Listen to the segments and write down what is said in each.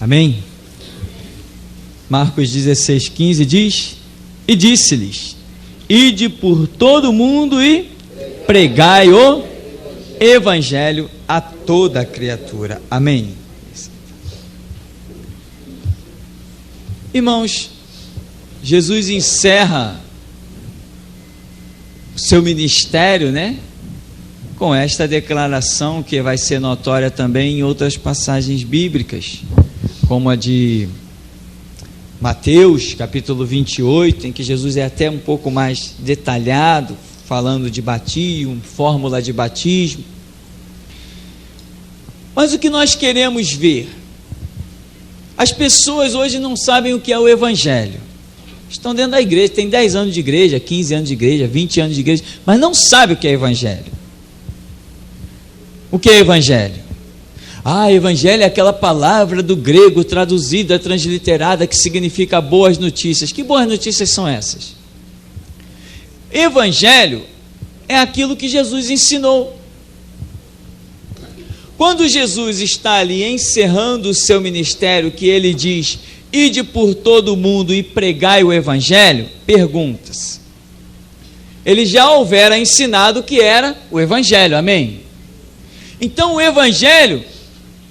Amém? Marcos 16:15 diz: e disse-lhes: ide por todo o mundo e pregai o evangelho a toda a criatura. Amém? Irmãos, Jesus encerra o seu ministério, né? Com esta declaração que vai ser notória também em outras passagens bíblicas, como a de Mateus, capítulo 28, em que Jesus é até um pouco mais detalhado, falando de batismo, fórmula de batismo. Mas o que nós queremos ver? As pessoas hoje não sabem o que é o Evangelho. Estão dentro da igreja, tem 10 anos de igreja, 15 anos de igreja, 20 anos de igreja, mas não sabem o que é Evangelho. O que é Evangelho? Evangelho é aquela palavra do grego traduzida, transliterada, que significa boas notícias. Que boas notícias são essas? Evangelho é aquilo que Jesus ensinou. Quando Jesus está ali encerrando o seu ministério, que ele diz: ide por todo o mundo e pregai o Evangelho, pergunta-se. Ele já houvera ensinado o que era o Evangelho, amém? Então o Evangelho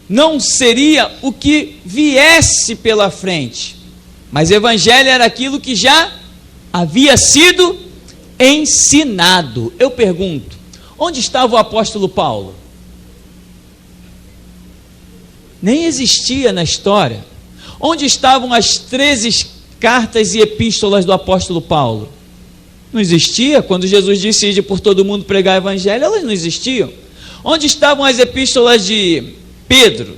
não seria o que viesse pela frente, mas o Evangelho era aquilo que já havia sido ensinado. Eu pergunto, onde estava o apóstolo Paulo? Nem existia na história. Onde estavam as 13 cartas e epístolas do apóstolo Paulo? Não existia. Quando Jesus disse: ide por todo mundo pregar o Evangelho, elas não existiam. Onde estavam as epístolas de Pedro,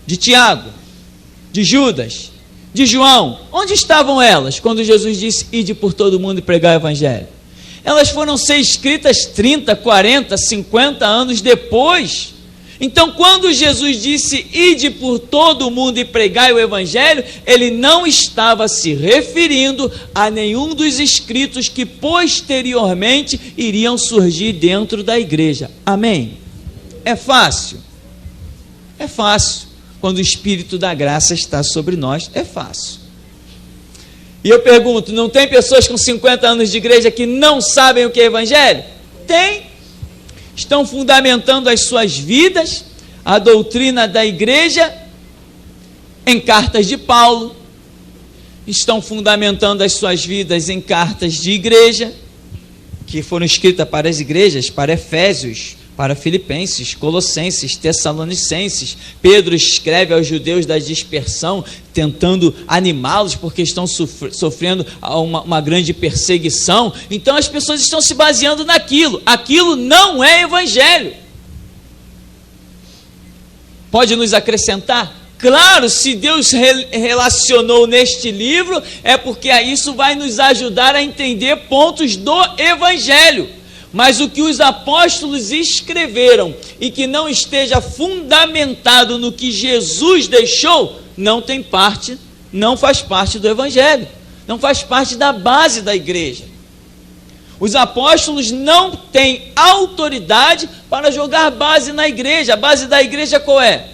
de Tiago, de Judas, de João? Onde estavam elas quando Jesus disse: ide por todo mundo e pregar o Evangelho? Elas foram ser escritas 30, 40, 50 anos depois. Então, quando Jesus disse: ide por todo o mundo e pregai o Evangelho, ele não estava se referindo a nenhum dos escritos que posteriormente iriam surgir dentro da igreja. Amém? É fácil? É fácil. Quando o Espírito da graça está sobre nós, é fácil. E eu pergunto, não tem pessoas com 50 anos de igreja que não sabem o que é Evangelho? Tem. Estão fundamentando as suas vidas, a doutrina da igreja, em cartas de Paulo. Estão fundamentando as suas vidas em cartas de igreja, que foram escritas para as igrejas, para Efésios, para Filipenses, Colossenses, Tessalonicenses. Pedro escreve aos judeus da dispersão, tentando animá-los, porque estão sofrendo uma grande perseguição. Então as pessoas estão se baseando naquilo. Aquilo não é Evangelho. Pode nos acrescentar? Claro, se Deus relacionou neste livro, é porque isso vai nos ajudar a entender pontos do Evangelho. Mas o que os apóstolos escreveram e que não esteja fundamentado no que Jesus deixou, não tem parte, não faz parte do Evangelho, não faz parte da base da igreja. Os apóstolos não têm autoridade para jogar base na igreja. A base da igreja qual é?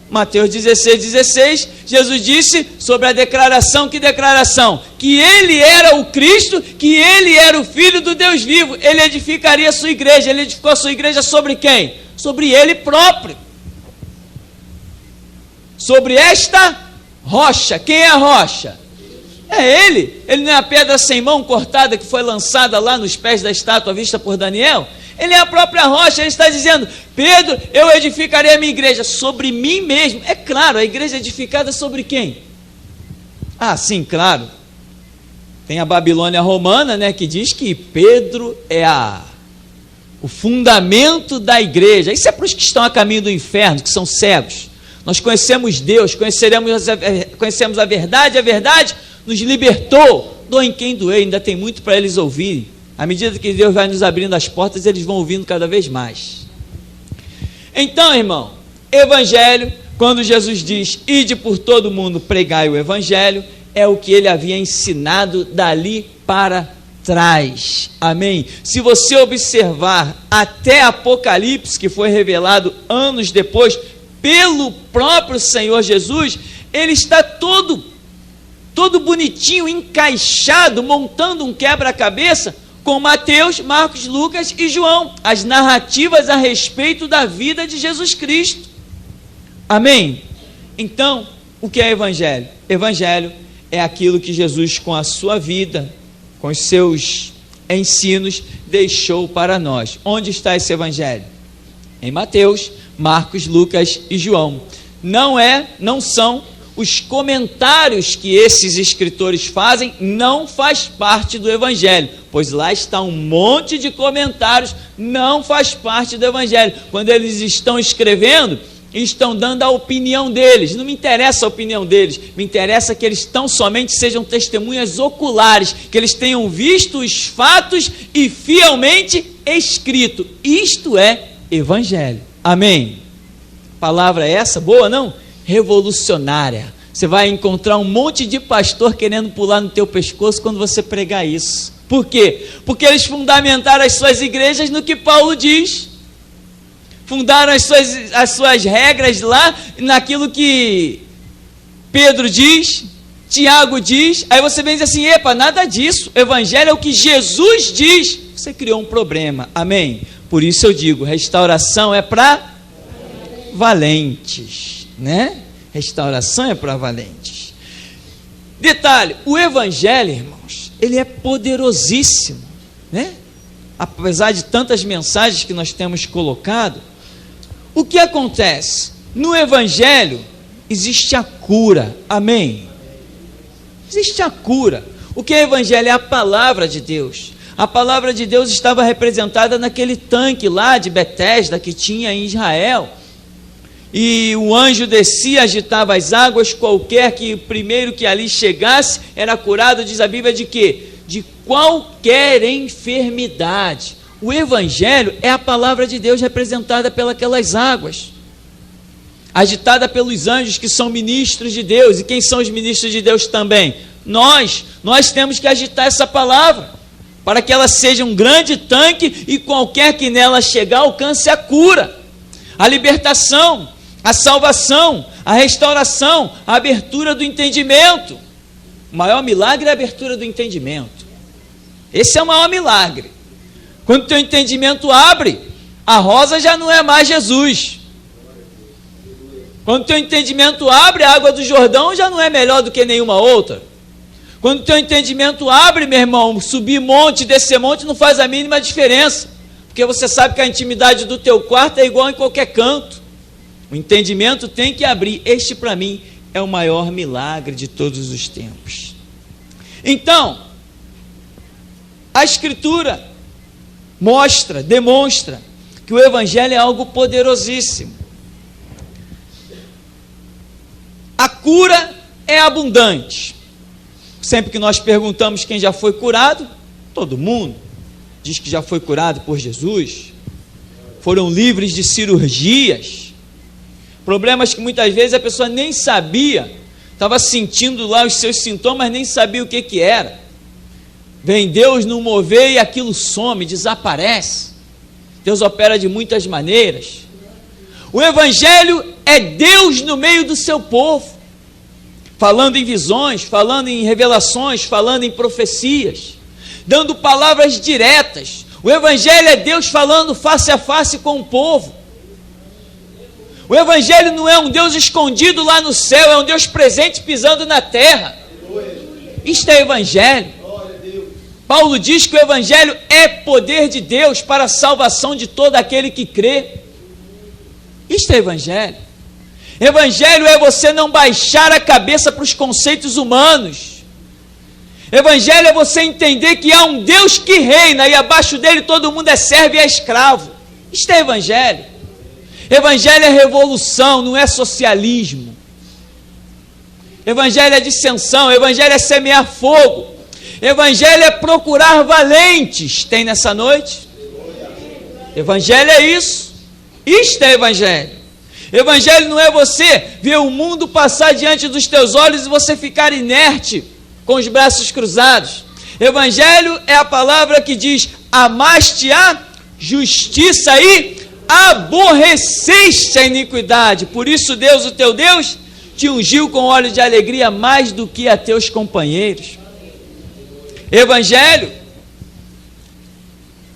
Mateus 16:16, Jesus disse sobre a declaração. Que declaração? Que ele era o Cristo, que ele era o Filho do Deus vivo. Ele edificaria a sua igreja. Ele edificou a sua igreja sobre quem? Sobre ele próprio. Sobre esta rocha. Quem é a rocha? É ele. Ele não é a pedra sem mão cortada que foi lançada lá nos pés da estátua vista por Daniel? Ele é a própria rocha. Ele está dizendo: Pedro, eu edificarei a minha igreja sobre mim mesmo. É claro, a igreja é edificada sobre quem? Sim, claro. Tem a Babilônia romana, né, que diz que Pedro é o fundamento da igreja. Isso é para os que estão a caminho do inferno, que são cegos. Nós conhecemos Deus, conhecemos a verdade nos libertou. Doem quem doer, ainda tem muito para eles ouvirem. À medida que Deus vai nos abrindo as portas, eles vão ouvindo cada vez mais. Então, irmão, Evangelho, quando Jesus diz: ide por todo mundo, pregai o Evangelho, é o que ele havia ensinado dali para trás. Amém? Se você observar até Apocalipse, que foi revelado anos depois pelo próprio Senhor Jesus, ele está todo bonitinho, encaixado, montando um quebra-cabeça com Mateus, Marcos, Lucas e João, as narrativas a respeito da vida de Jesus Cristo. Amém? Então, o que é evangelho? Evangelho é aquilo que Jesus, com a sua vida, com os seus ensinos, deixou para nós. Onde está esse evangelho? Em Mateus, Marcos, Lucas e João. Não são os comentários que esses escritores fazem, não faz parte do evangelho, pois lá está um monte de comentários, não faz parte do evangelho. Quando eles estão escrevendo, estão dando a opinião deles. Não me interessa a opinião deles, me interessa que eles tão somente sejam testemunhas oculares, que eles tenham visto os fatos e fielmente escrito. Isto é evangelho. Amém? Palavra essa boa, não? Revolucionária. Você vai encontrar um monte de pastor querendo pular no teu pescoço quando você pregar isso. Por quê? Porque eles fundamentaram as suas igrejas no que Paulo diz. Fundaram as suas regras lá naquilo que Pedro diz, Tiago diz. Aí você vem e diz assim: epa, nada disso, o evangelho é o que Jesus diz. Você criou um problema. Amém? Por isso eu digo, restauração é para valentes, né? Restauração é para valentes. Detalhe, o evangelho, irmãos, ele é poderosíssimo, né? Apesar de tantas mensagens que nós temos colocado, o que acontece? No evangelho existe a cura. Amém? Existe a cura. O que é evangelho? É a palavra de Deus. A palavra de Deus estava representada naquele tanque lá de Betesda que tinha em Israel. E o anjo descia, agitava as águas, qualquer que primeiro que ali chegasse era curado, diz a Bíblia, de quê? De qualquer enfermidade. O evangelho é a palavra de Deus representada pelas águas, agitada pelos anjos que são ministros de Deus. E quem são os ministros de Deus também? Nós temos que agitar essa palavra, para que ela seja um grande tanque e qualquer que nela chegar alcance a cura, a libertação, a salvação, a restauração, a abertura do entendimento. O maior milagre é a abertura do entendimento. Esse é o maior milagre. Quando o teu entendimento abre, a rosa já não é mais Jesus. Quando o teu entendimento abre, a água do Jordão já não é melhor do que nenhuma outra. Quando o teu entendimento abre, meu irmão, subir monte, descer monte não faz a mínima diferença, porque você sabe que a intimidade do teu quarto é igual em qualquer canto. O entendimento tem que abrir. Este, para mim, é o maior milagre de todos os tempos. Então, a Escritura demonstra que o evangelho é algo poderosíssimo. A cura é abundante. Sempre que nós perguntamos quem já foi curado, todo mundo diz que já foi curado por Jesus, foram livres de cirurgias, problemas que muitas vezes a pessoa nem sabia, estava sentindo lá os seus sintomas, nem sabia o que era. Vem Deus no mover e aquilo some, desaparece. Deus opera de muitas maneiras. O evangelho é Deus no meio do seu povo, falando em visões, falando em revelações, falando em profecias, dando palavras diretas. O evangelho é Deus falando face a face com o povo. O evangelho não é um Deus escondido lá no céu, é um Deus presente pisando na terra. Isto é evangelho. Paulo diz que o evangelho é poder de Deus para a salvação de todo aquele que crê. Isto é evangelho. Evangelho é você não baixar a cabeça para os conceitos humanos. Evangelho é você entender que há um Deus que reina e abaixo dele todo mundo é servo e é escravo. Isto é evangelho. Evangelho é revolução, não é socialismo. Evangelho é dissensão, evangelho é semear fogo. Evangelho é procurar valentes. Tem nessa noite? Evangelho é isso. Isto é evangelho. Evangelho não é você ver o mundo passar diante dos teus olhos e você ficar inerte com os braços cruzados. Evangelho é a palavra que diz: amaste a justiça e aborreceste a iniquidade. Por isso Deus, o teu Deus, te ungiu com óleo de alegria mais do que a teus companheiros. Evangelho,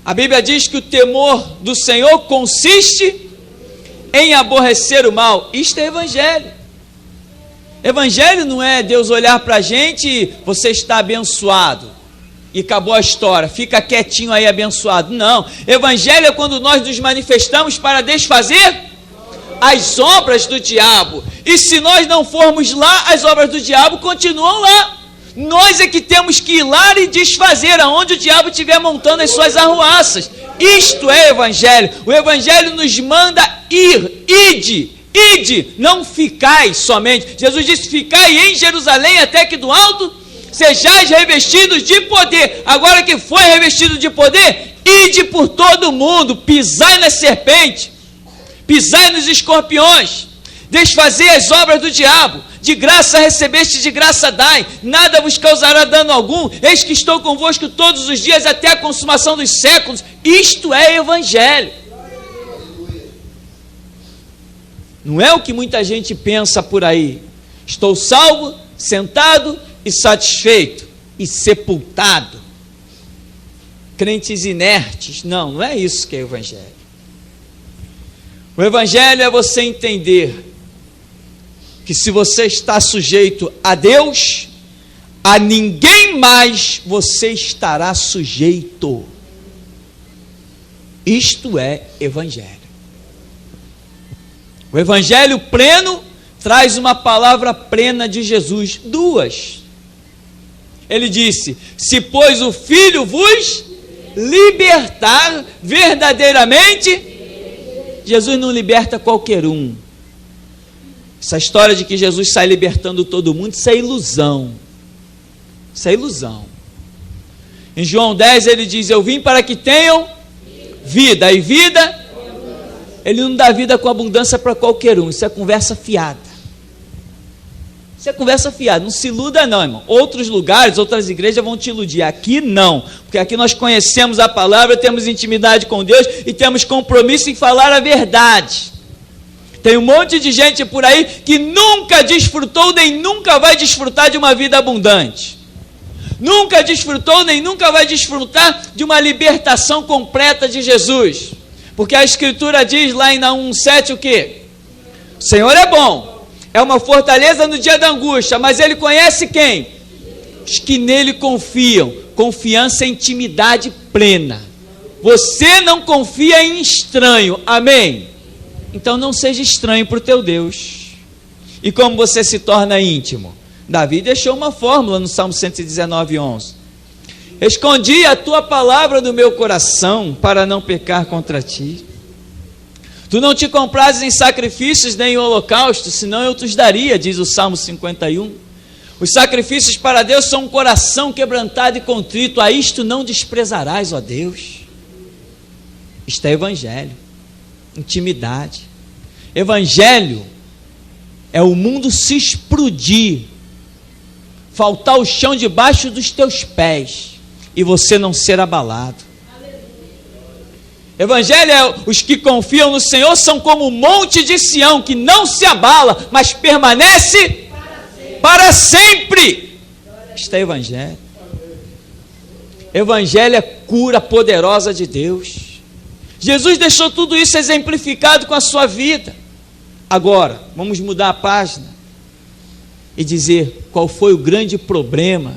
a Bíblia diz que o temor do Senhor consiste em aborrecer o mal. Isto é evangelho. Evangelho não é Deus olhar para a gente e você está abençoado e acabou a história, fica quietinho aí abençoado. Não, evangelho é quando nós nos manifestamos para desfazer as obras do diabo, e se nós não formos lá, as obras do diabo continuam lá. Nós é que temos que ir lá e desfazer aonde o diabo estiver montando as suas arruaças. Isto é evangelho. O evangelho nos manda ir, ide, não ficai somente. Jesus disse: ficai em Jerusalém até que do alto sejais revestidos de poder. Agora que foi revestido de poder, ide por todo o mundo, pisai na serpente, pisai nos escorpiões, desfazer as obras do diabo. De graça recebeste, de graça dai, nada vos causará dano algum, eis que estou convosco todos os dias até a consumação dos séculos. Isto é evangelho. Não é o que muita gente pensa por aí: estou salvo, sentado e satisfeito e sepultado, crentes inertes. Não, não é isso que é o evangelho. O evangelho é você entender que se você está sujeito a Deus, a ninguém mais você estará sujeito. Isto é evangelho. O evangelho pleno traz uma palavra plena de Jesus, duas. Ele disse: se pois o Filho vos libertar verdadeiramente. Jesus não liberta qualquer um. Essa história de que Jesus sai libertando todo mundo, isso é ilusão. Isso é ilusão. Em João 10 ele diz: eu vim para que tenham vida, e vida, ele não dá vida com abundância para qualquer um. Isso é conversa fiada. Isso é conversa fiada, não se iluda não, irmão. Outros lugares, outras igrejas vão te iludir, aqui não, porque aqui nós conhecemos a palavra, temos intimidade com Deus e temos compromisso em falar a verdade. Tem um monte de gente por aí que nunca desfrutou nem nunca vai desfrutar de uma vida abundante. Nunca desfrutou nem nunca vai desfrutar de uma libertação completa de Jesus. Porque a Escritura diz lá em Naum 7 o quê? O Senhor é bom, é uma fortaleza no dia da angústia, mas Ele conhece quem? Os que nele confiam. Confiança é intimidade plena. Você não confia em estranho, amém? Então não seja estranho para o teu Deus. E como você se torna íntimo? Davi deixou uma fórmula no Salmo 119:11. Escondi a tua palavra no meu coração para não pecar contra ti. Tu não te comprases em sacrifícios nem em holocausto, senão eu te os daria, diz o Salmo 51. Os sacrifícios para Deus são um coração quebrantado e contrito. A isto não desprezarás, ó Deus. Isto é evangelho. Intimidade. Evangelho é o mundo se explodir, faltar o chão debaixo dos teus pés e você não ser abalado. Evangelho é os que confiam no Senhor são como o monte de Sião, que não se abala, mas permanece para sempre. Isto é evangelho. Evangelho é cura poderosa de Deus. Jesus deixou tudo isso exemplificado com a sua vida. Agora, vamos mudar a página e dizer qual foi o grande problema.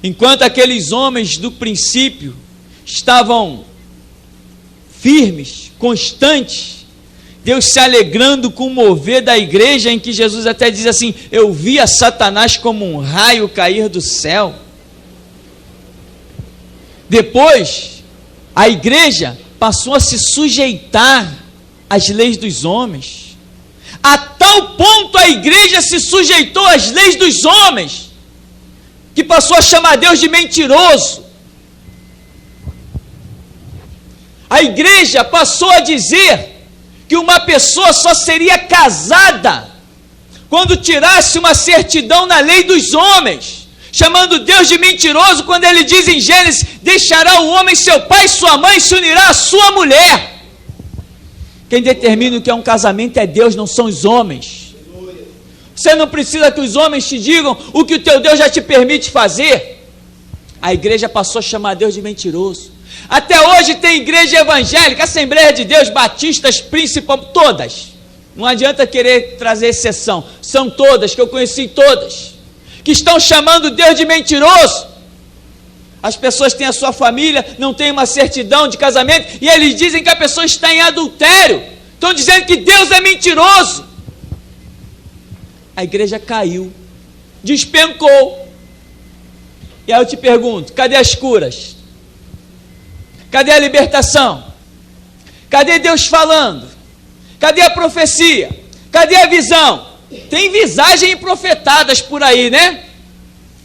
Enquanto aqueles homens do princípio estavam firmes, constantes, Deus se alegrando com o mover da igreja, em que Jesus até diz assim: eu via Satanás como um raio cair do céu. Depois, a igreja passou a se sujeitar às leis dos homens. A tal ponto a igreja se sujeitou às leis dos homens, que passou a chamar Deus de mentiroso. A igreja passou a dizer que uma pessoa só seria casada quando tirasse uma certidão na lei dos homens, chamando Deus de mentiroso, quando ele diz em Gênesis: deixará o homem seu pai e sua mãe e se unirá à sua mulher. Quem determina o que é um casamento é Deus, não são os homens. Você não precisa que os homens te digam o que o teu Deus já te permite fazer. A igreja passou a chamar Deus de mentiroso. Até hoje tem igreja evangélica, Assembleia de Deus, batistas, principalmente, todas. Não adianta querer trazer exceção. São todas, que eu conheci todas, que estão chamando Deus de mentiroso. As pessoas têm a sua família, não têm uma certidão de casamento, e eles dizem que a pessoa está em adultério. Estão dizendo que Deus é mentiroso. A igreja caiu, despencou. E aí eu te pergunto, cadê as curas? Cadê a libertação? Cadê Deus falando? Cadê a profecia? Cadê a visão? Tem visagem e profetadas por aí, né?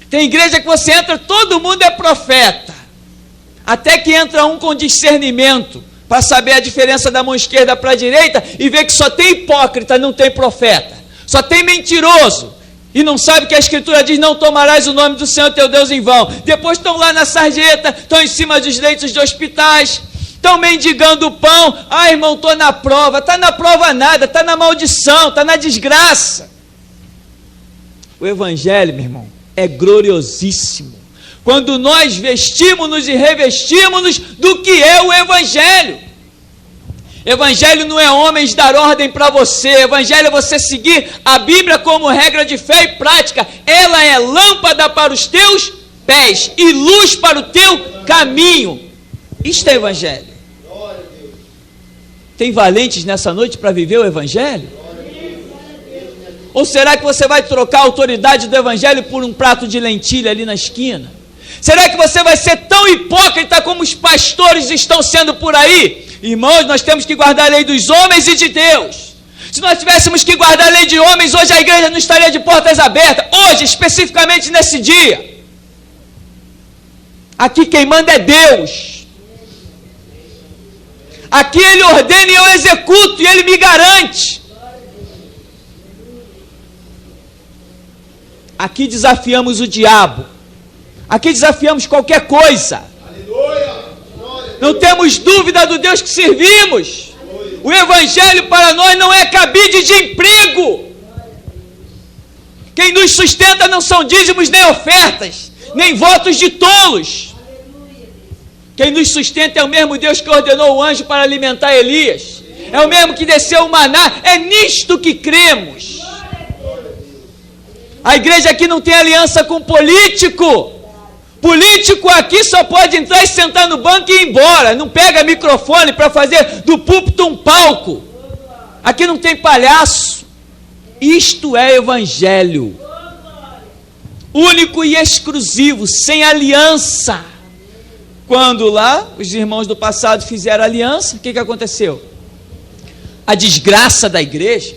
Tem igreja que você entra, todo mundo é profeta. Até que entra um com discernimento, para saber a diferença da mão esquerda para a direita, e vê que só tem hipócrita, não tem profeta. Só tem mentiroso. E não sabe que a Escritura diz, não tomarás o nome do Senhor teu Deus em vão. Depois estão lá na sarjeta, estão em cima dos leitos de hospitais, estão mendigando pão. Ah, irmão, estou na prova. Está na prova nada, está na maldição, está na desgraça. O Evangelho, meu irmão, é gloriosíssimo. Quando nós vestimos-nos e revestimos-nos do que é o Evangelho. Evangelho não é homens dar ordem para você. Evangelho é você seguir a Bíblia como regra de fé e prática. Ela é lâmpada para os teus pés e luz para o teu caminho. Isto é Evangelho. Tem valentes nessa noite para viver o Evangelho? Ou será que você vai trocar a autoridade do Evangelho por um prato de lentilha ali na esquina? Será que você vai ser tão hipócrita como os pastores estão sendo por aí? Irmãos, nós temos que guardar a lei dos homens e de Deus. Se nós tivéssemos que guardar a lei de homens, hoje a igreja não estaria de portas abertas. Hoje, especificamente nesse dia. Aqui quem manda é Deus. Aqui Ele ordena e eu executo, e Ele me garante. Aqui desafiamos o diabo. Aqui desafiamos qualquer coisa. Não temos dúvida do Deus que servimos. O Evangelho para nós não é cabide de emprego. Quem nos sustenta não são dízimos nem ofertas, nem votos de tolos. Quem nos sustenta é o mesmo Deus que ordenou o anjo para alimentar Elias. É o mesmo que desceu o maná. É nisto que cremos. A igreja aqui não tem aliança com político. Político aqui só pode entrar e sentar no banco e ir embora. Não pega microfone para fazer do púlpito um palco. Aqui não tem palhaço. Isto é Evangelho. Único e exclusivo, sem aliança. Quando lá os irmãos do passado fizeram aliança, o que aconteceu? A desgraça da igreja.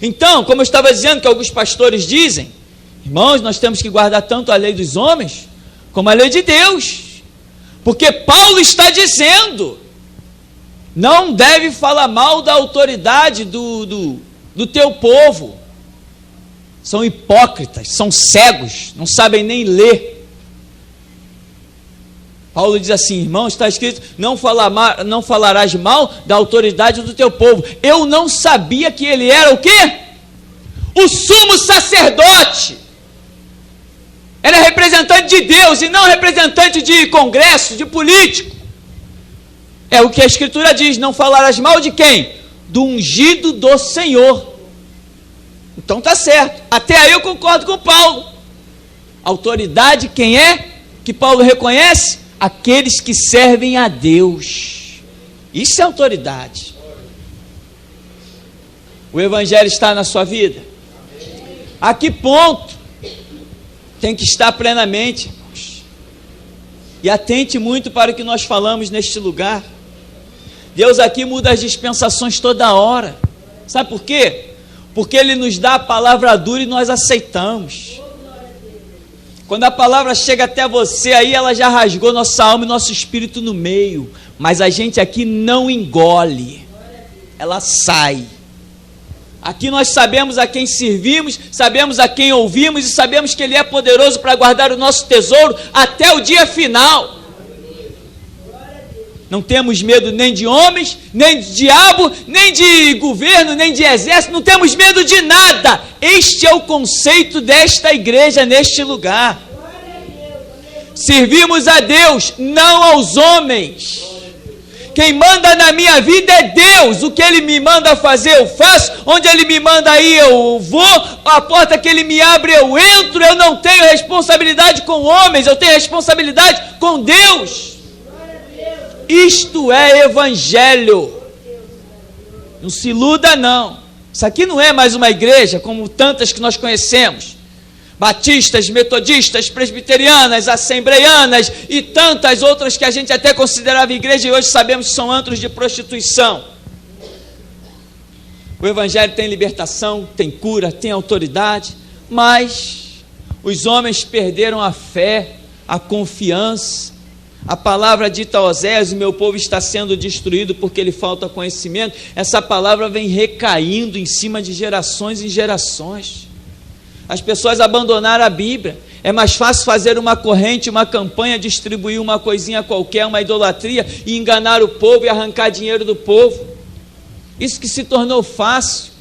Então, como eu estava dizendo, que alguns pastores dizem, irmãos, nós temos que guardar tanto a lei dos homens, como a lei de Deus, porque Paulo está dizendo, não deve falar mal da autoridade do teu povo. São hipócritas, são cegos, não sabem nem ler. Paulo diz assim, irmão, está escrito, não falarás mal da autoridade do teu povo. Eu não sabia que ele era o quê? O sumo sacerdote. Era representante de Deus e não representante de congresso, de político. É o que a Escritura diz, não falarás mal de quem? Do ungido do Senhor. Então está certo, até aí eu concordo com Paulo. Autoridade quem é? Que Paulo reconhece? Aqueles que servem a Deus. Isso é autoridade. O Evangelho está na sua vida? A que ponto? Tem que estar plenamente, irmãos. E atente muito para o que nós falamos neste lugar. Deus aqui muda as dispensações toda hora. Sabe por quê? Porque Ele nos dá a palavra dura e nós aceitamos. Quando a palavra chega até você, aí ela já rasgou nossa alma e nosso espírito no meio. Mas a gente aqui não engole. Ela sai. Aqui nós sabemos a quem servimos, sabemos a quem ouvimos e sabemos que Ele é poderoso para guardar o nosso tesouro até o dia final. Não temos medo nem de homens, nem de diabo, nem de governo, nem de exército, não temos medo de nada. Este é o conceito desta igreja neste lugar. Servimos a Deus, não aos homens. Quem manda na minha vida é Deus. O que Ele me manda fazer, eu faço. Onde Ele me manda ir, eu vou. A porta que Ele me abre, eu entro. Eu não tenho responsabilidade com homens, eu tenho responsabilidade com Deus. Isto é evangelho. Não se iluda, não. Isso aqui não é mais uma igreja como tantas que nós conhecemos. Batistas, metodistas, presbiterianas, assembleianas e tantas outras que a gente até considerava igreja e hoje sabemos que são antros de prostituição. O evangelho tem libertação, tem cura, tem autoridade, mas os homens perderam a fé, a confiança. A palavra dita a Oséias, o meu povo está sendo destruído porque lhe falta conhecimento. Essa palavra vem recaindo em cima de gerações em gerações. As pessoas abandonaram a Bíblia. É mais fácil fazer uma corrente, uma campanha, distribuir uma coisinha qualquer, uma idolatria, e enganar o povo e arrancar dinheiro do povo. Isso que se tornou fácil.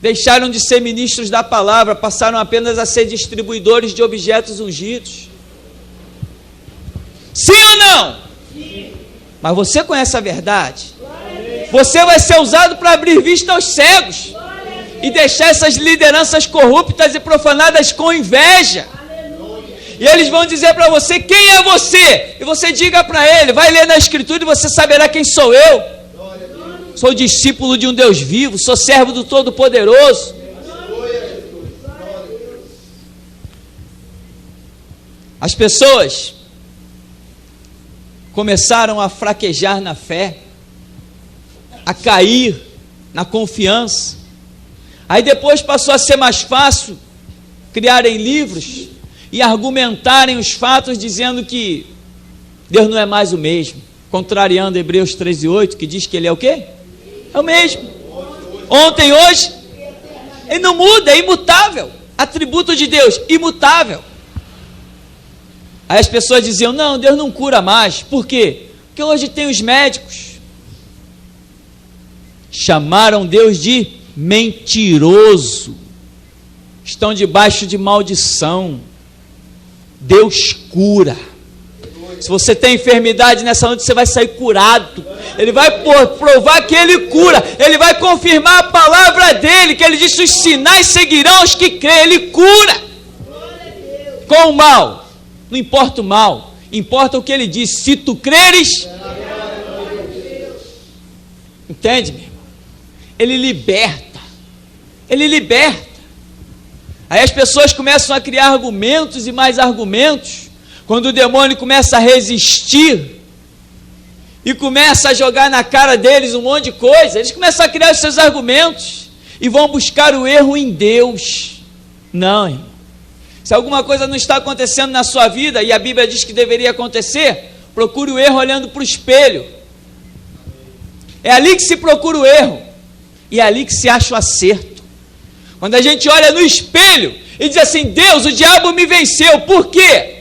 Deixaram de ser ministros da palavra, passaram apenas a ser distribuidores de objetos ungidos. Sim ou não? Sim. Mas você conhece a verdade. Você vai ser usado para abrir vista aos cegos e deixar essas lideranças corruptas e profanadas com inveja. E eles vão dizer para você: quem é você? E você diga para ele, vai ler na Escritura e você saberá quem sou eu. Sou discípulo de um Deus vivo, sou servo do Todo-Poderoso. As pessoas começaram a fraquejar na fé, a cair na confiança. Aí depois passou a ser mais fácil criarem livros e argumentarem os fatos dizendo que Deus não é mais o mesmo, contrariando Hebreus 13:8, que diz que Ele é o quê? É o mesmo. Ontem, hoje, Ele não muda, é imutável. Atributo de Deus, imutável. Aí as pessoas diziam: não, Deus não cura mais. Por quê? Porque hoje tem os médicos. Chamaram Deus de mentiroso. Estão debaixo de maldição. Deus cura. Se você tem enfermidade nessa noite, você vai sair curado. Ele vai provar que Ele cura. Ele vai confirmar a palavra dEle, que Ele disse: os sinais seguirão os que creem. Ele cura. Com o mal. Não importa o mal, importa o que Ele diz. Se tu creres, entende, meu irmão? Ele liberta. Ele liberta. Aí as pessoas começam a criar argumentos e mais argumentos. Quando o demônio começa a resistir e começa a jogar na cara deles um monte de coisa, eles começam a criar os seus argumentos e vão buscar o erro em Deus. Não, irmão. Se alguma coisa não está acontecendo na sua vida, e a Bíblia diz que deveria acontecer, procure o erro olhando para o espelho. É ali que se procura o erro, e é ali que se acha o acerto. Quando a gente olha no espelho e diz assim: Deus, o diabo me venceu, por quê?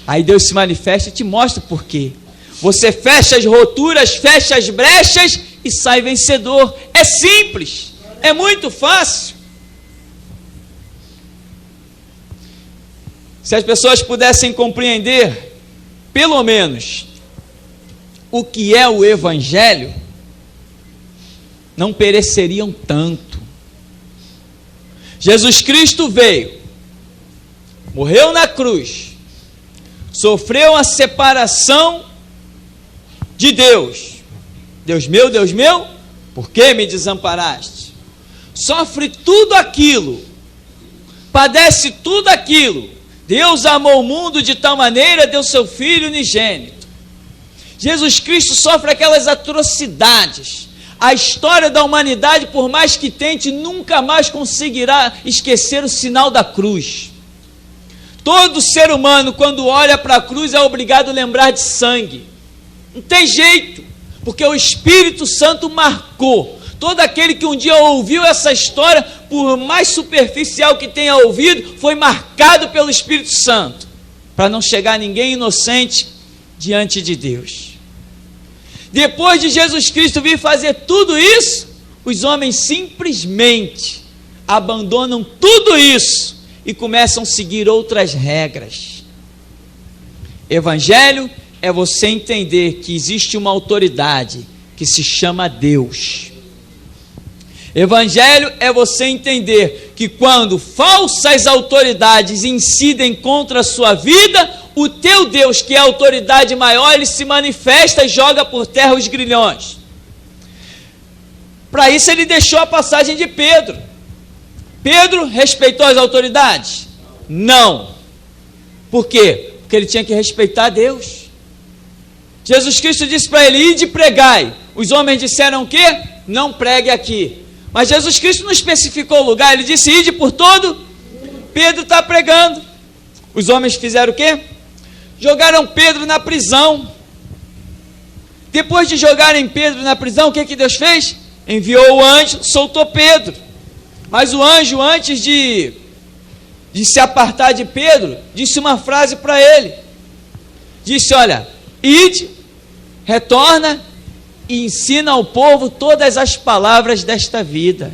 Aí Deus se manifesta e te mostra por quê. Você fecha as roturas, fecha as brechas e sai vencedor. É simples, é muito fácil. Se as pessoas pudessem compreender, pelo menos, o que é o Evangelho, não pereceriam tanto. Jesus Cristo veio, morreu na cruz, sofreu a separação de Deus. Deus meu, por que me desamparaste? Sofre tudo aquilo, padece tudo aquilo. Deus amou o mundo de tal maneira, deu seu Filho unigênito. Jesus Cristo sofre aquelas atrocidades. A história da humanidade, por mais que tente, nunca mais conseguirá esquecer o sinal da cruz. Todo ser humano, quando olha para a cruz, é obrigado a lembrar de sangue. Não tem jeito, porque o Espírito Santo marcou. Todo aquele que um dia ouviu essa história, por mais superficial que tenha ouvido, foi marcado pelo Espírito Santo, para não chegar ninguém inocente diante de Deus. Depois de Jesus Cristo vir fazer tudo isso, os homens simplesmente abandonam tudo isso e começam a seguir outras regras. Evangelho é você entender que existe uma autoridade que se chama Deus. Evangelho é você entender que quando falsas autoridades incidem contra a sua vida, o teu Deus, que é a autoridade maior, ele se manifesta e joga por terra os grilhões. Para isso ele deixou a passagem de Pedro. Pedro respeitou as autoridades? Não. Por quê? Porque ele tinha que respeitar Deus. Jesus Cristo disse para ele: ide e pregai. Os homens disseram o quê? Não pregue aqui. Mas Jesus Cristo não especificou o lugar, ele disse: ide por todo. Pedro está pregando. Os homens fizeram o quê? Jogaram Pedro na prisão. Depois de jogarem Pedro na prisão, o que Deus fez? Enviou o anjo, soltou Pedro. Mas o anjo, antes de se apartar de Pedro, disse uma frase para ele. Disse: olha, ide, retorna e ensina ao povo todas as palavras desta vida.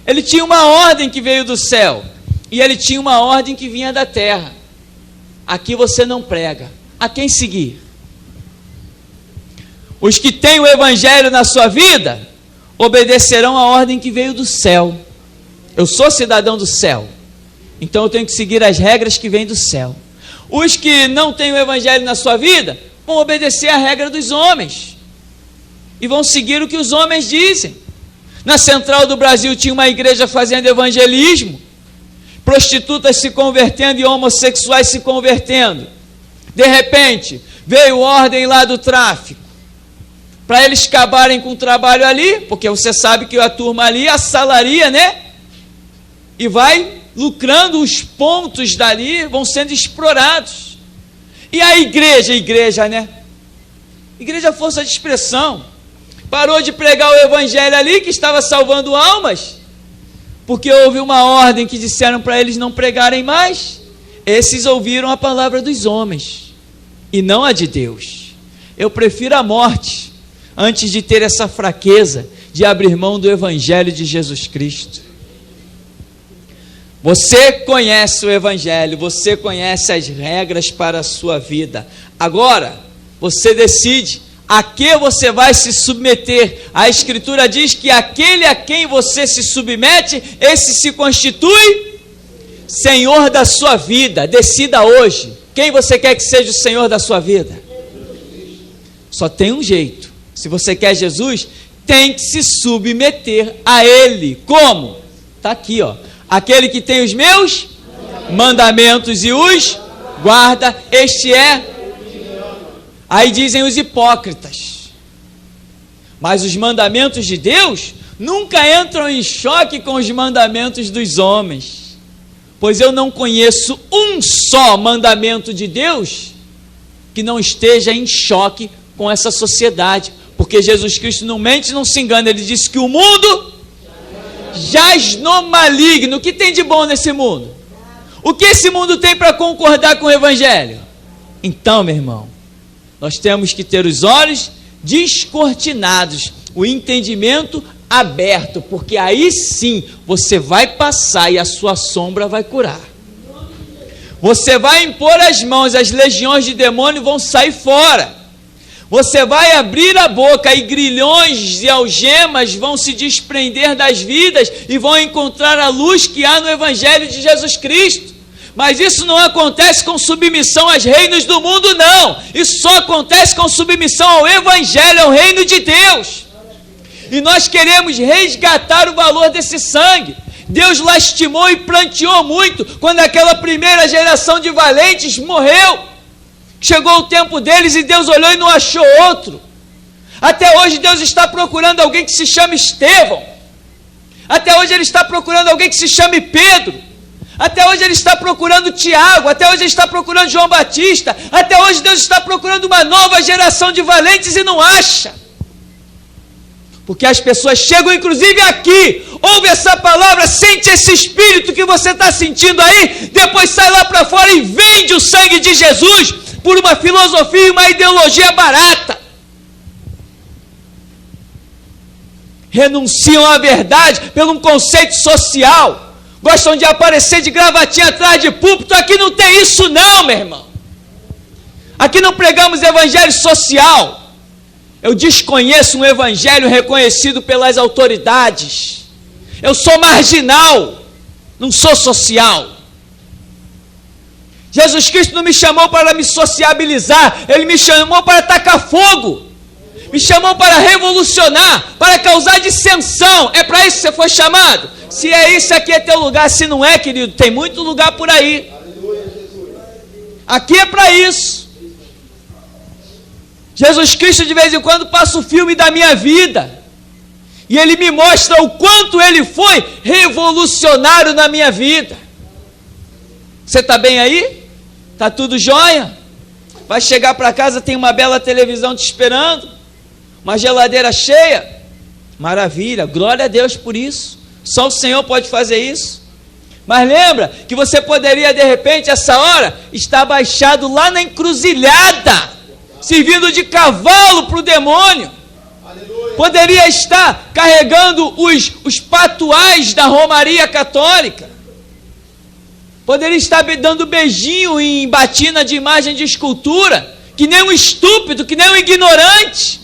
Ele tinha uma ordem que veio do céu, e ele tinha uma ordem que vinha da terra. Aqui você não prega. A quem seguir? Os que têm o evangelho na sua vida obedecerão a ordem que veio do céu. Eu sou cidadão do céu, então eu tenho que seguir as regras que vêm do céu. Os que não têm o evangelho na sua vida vão obedecer a regra dos homens e vão seguir o que os homens dizem. Na Central do Brasil tinha uma igreja fazendo evangelismo, prostitutas se convertendo e homossexuais se convertendo. De repente veio ordem lá do tráfico para eles acabarem com o trabalho ali, porque você sabe que a turma ali assalaria, né? E vai lucrando, os pontos dali vão sendo explorados. E a igreja, né? Igreja força de expressão, parou de pregar o evangelho ali, que estava salvando almas, porque houve uma ordem que disseram para eles não pregarem mais. Esses ouviram a palavra dos homens e não a de Deus. Eu prefiro a morte antes de ter essa fraqueza de abrir mão do evangelho de Jesus Cristo. Você conhece o evangelho, você conhece as regras para a sua vida. Agora, você decide a que você vai se submeter. A Escritura diz que aquele a quem você se submete, esse se constitui Senhor da sua vida. Decida hoje quem você quer que seja o Senhor da sua vida. Só tem um jeito. Se você quer Jesus, tem que se submeter a Ele. Como? Está aqui, ó. Aquele que tem os meus mandamentos e os guarda, este é. Aí dizem os hipócritas. Mas os mandamentos de Deus nunca entram em choque com os mandamentos dos homens. Pois eu não conheço um só mandamento de Deus que não esteja em choque com essa sociedade. Porque Jesus Cristo não mente, não se engana. Ele disse que o mundo jaz no maligno. O que tem de bom nesse mundo? O que esse mundo tem para concordar com o evangelho? Então, meu irmão, nós temos que ter os olhos descortinados, o entendimento aberto, porque aí sim você vai passar e a sua sombra vai curar. Você vai impor as mãos, as legiões de demônio vão sair fora. Você vai abrir a boca e grilhões e algemas vão se desprender das vidas e vão encontrar a luz que há no evangelho de Jesus Cristo. Mas isso não acontece com submissão aos reinos do mundo, não. Isso só acontece com submissão ao evangelho, ao reino de Deus. E nós queremos resgatar o valor desse sangue. Deus lastimou e pranteou muito quando aquela primeira geração de valentes morreu. Chegou o tempo deles e Deus olhou e não achou outro. Até hoje Deus está procurando alguém que se chame Estevão. Até hoje Ele está procurando alguém que se chame Pedro. Até hoje Ele está procurando Tiago. Até hoje Ele está procurando João Batista. Até hoje Deus está procurando uma nova geração de valentes e não acha. Porque as pessoas chegam inclusive aqui, ouve essa palavra, sente esse espírito que você está sentindo aí, depois sai lá para fora e vende o sangue de Jesus, por uma filosofia e uma ideologia barata. Renunciam à verdade por um conceito social. Gostam de aparecer de gravatinha atrás de púlpito. Aqui não tem isso não, meu irmão. Aqui não pregamos evangelho social. Eu desconheço um evangelho reconhecido pelas autoridades. Eu sou marginal, não sou social. Jesus Cristo não me chamou para me sociabilizar, Ele me chamou para tacar fogo, me chamou para revolucionar, para causar dissensão. É para isso que você foi chamado? Se é isso, aqui é teu lugar. Se não é, querido, tem muito lugar por aí. Aqui é para isso. Jesus Cristo de vez em quando passa o filme da minha vida, e Ele me mostra o quanto Ele foi revolucionário na minha vida. Você está bem aí? Está tudo jóia? Vai chegar para casa, tem uma bela televisão te esperando, uma geladeira cheia, maravilha, glória a Deus por isso. Só o Senhor pode fazer isso. Mas lembra que você poderia de repente, essa hora, estar baixado lá na encruzilhada, servindo de cavalo para o demônio. Poderia estar carregando os patuais da Romaria Católica. Poderia estar dando beijinho em batina de imagem de escultura, que nem um estúpido, que nem um ignorante.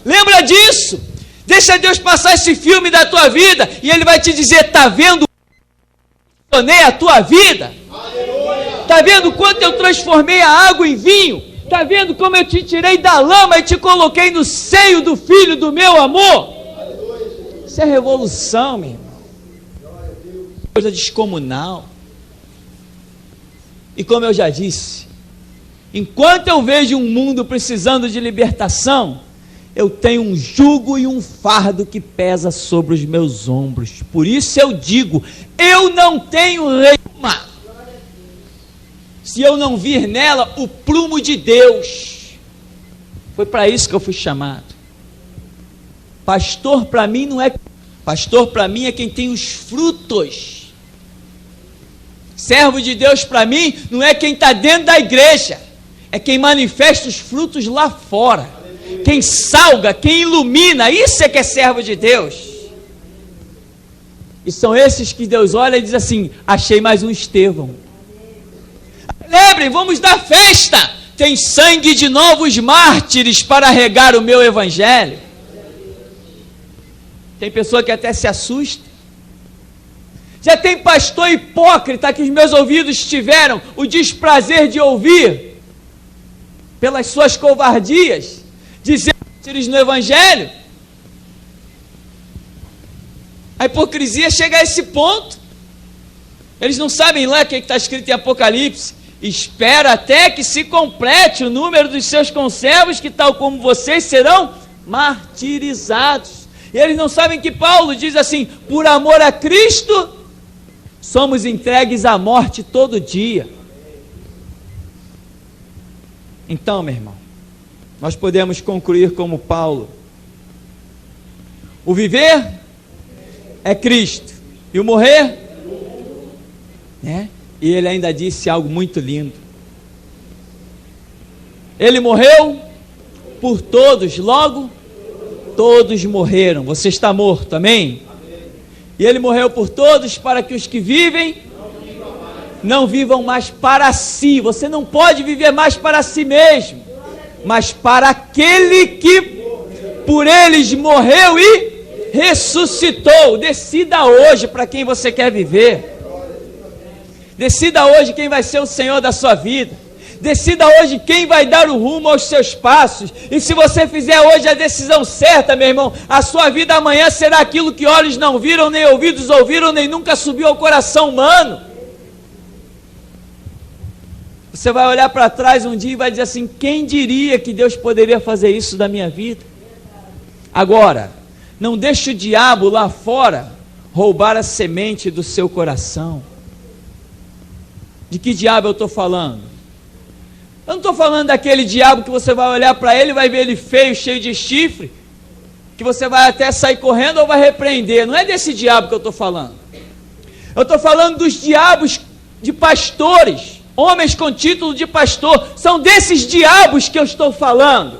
Lembra disso? Deixa Deus passar esse filme da tua vida e Ele vai te dizer: está vendo quanto eu transformei a tua vida? Está vendo quanto eu transformei a água em vinho? Está vendo como eu te tirei da lama e te coloquei no seio do Filho do meu amor? Isso é revolução, meu irmão. Coisa descomunal. E como eu já disse, enquanto eu vejo um mundo precisando de libertação, eu tenho um jugo e um fardo que pesa sobre os meus ombros. Por isso eu digo, eu não tenho reuma se eu não vir nela o prumo de Deus. Foi para isso que eu fui chamado. Pastor para mim não é... Pastor para mim é quem tem os frutos. Servo de Deus para mim não é quem está dentro da igreja, é quem manifesta os frutos lá fora. Quem salga, quem ilumina, isso é que é servo de Deus. E são esses que Deus olha e diz assim: achei mais um Estevão. Lembrem, vamos dar festa. Tem sangue de novos mártires para regar o meu evangelho. Tem pessoa que até se assusta. Já tem pastor hipócrita que os meus ouvidos tiveram o desprazer de ouvir, pelas suas covardias, dizer no evangelho. A hipocrisia chega a esse ponto. Eles não sabem lá o que está escrito em Apocalipse. Espera até que se complete o número dos seus conservos, que tal como vocês serão martirizados. E eles não sabem que Paulo diz assim: por amor a Cristo somos entregues à morte todo dia. Então, meu irmão, nós podemos concluir como Paulo: o viver é Cristo e o morrer, né? E ele ainda disse algo muito lindo: ele morreu por todos, logo todos morreram. Você está morto, amém? E ele morreu por todos para que os que vivem não vivam mais para si. Você não pode viver mais para si mesmo, mas para aquele que por eles morreu e ressuscitou. Decida hoje para quem você quer viver. Decida hoje quem vai ser o Senhor da sua vida. Decida hoje quem vai dar o rumo aos seus passos. E se você fizer hoje a decisão certa, meu irmão, a sua vida amanhã será aquilo que olhos não viram, nem ouvidos ouviram, nem nunca subiu ao coração humano. Você vai olhar para trás um dia e vai dizer assim: quem diria que Deus poderia fazer isso da minha vida? Agora, não deixe o diabo lá fora roubar a semente do seu coração. De que diabo eu estou falando? Eu não estou falando daquele diabo que você vai olhar para ele e vai ver ele feio, cheio de chifre, que você vai até sair correndo ou vai repreender. Não é desse diabo que eu estou falando. Eu estou falando dos diabos de pastores, homens com título de pastor. São desses diabos que eu estou falando.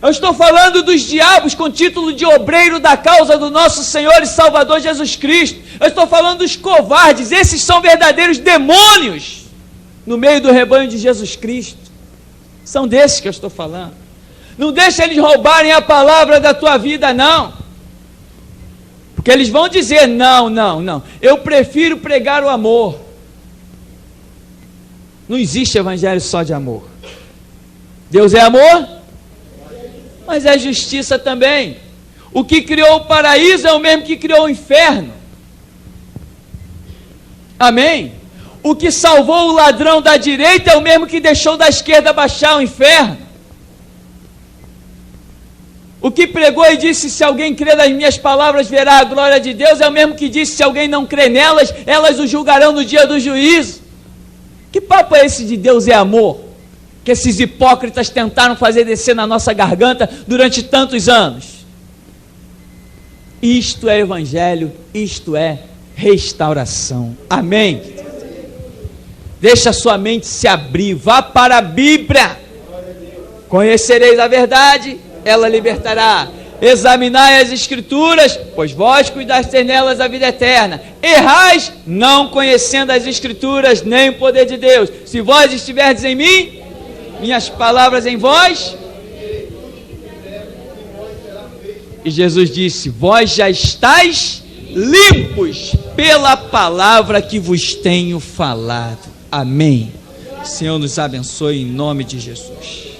Eu estou falando dos diabos com título de obreiro da causa do nosso Senhor e Salvador Jesus Cristo. Eu estou falando dos covardes. Esses são verdadeiros demônios no meio do rebanho de Jesus Cristo. São desses que eu estou falando. Não deixa eles roubarem a palavra da tua vida, não. Porque eles vão dizer, não. Eu prefiro pregar o amor. Não existe evangelho só de amor. Deus é amor, mas é justiça também. O que criou o paraíso é o mesmo que criou o inferno. Amém? O que salvou o ladrão da direita é o mesmo que deixou da esquerda baixar o inferno. O que pregou e disse, se alguém crer nas minhas palavras verá a glória de Deus, é o mesmo que disse, se alguém não crê nelas, elas o julgarão no dia do juízo. Que papo é esse de Deus é amor? Que esses hipócritas tentaram fazer descer na nossa garganta durante tantos anos. Isto é evangelho, isto é restauração. Amém? Deixa a sua mente se abrir, vá para a Bíblia. Conhecereis a verdade, ela libertará. Examinai as Escrituras, pois vós cuidasteis nelas a vida eterna. Errais, não conhecendo as Escrituras, nem o poder de Deus. Se vós estiverdes em mim, minhas palavras em vós. E Jesus disse, vós já estáis limpos pela palavra que vos tenho falado. Amém. O Senhor nos abençoe em nome de Jesus.